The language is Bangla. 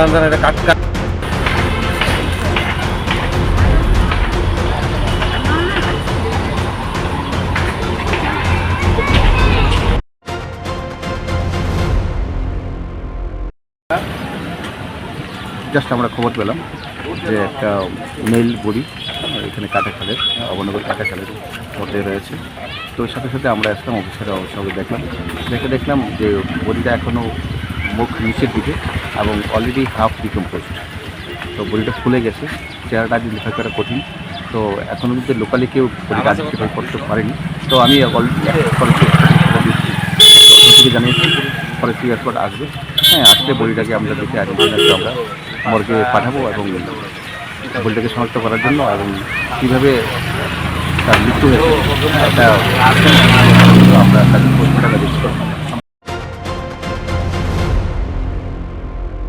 দাঁড়ান এটা কাট জাস্ট আমরা খবর পেলাম যে একটা মেল বডি এখানে কাটাখালের অবনগর কাটাখালের মধ্যে রয়েছে। তো ওর সাথে সাথে আমরা আসলাম অফিসারের সঙ্গে দেখলাম যে বডিটা এখনও মুখ নিচের দিকে এবং অলরেডি হাফ ডিকম্পোজড। তো বডিটা ফুলে গেছে, চেহারাটা আইডেন্টিফাই করা কঠিন। তো এখনও কিন্তু লোকালি কেউ বডিটা আইডেন্টিফাই করতে পারেনি। তো আমি অলরেডি থেকে জানিয়েছি ফরেস্ট্রি এক্সপার্ট আসবে, হ্যাঁ আসলে বডিটাকে আমরা দেখে আইডেন্টিফাই আমরা মর্গে পাঠাবো এবং বডিটাকে শনাক্ত করার জন্য এবং কীভাবে তার মৃত্যু হয়েছে এটা আমরা তাদের পোস্টমর্টম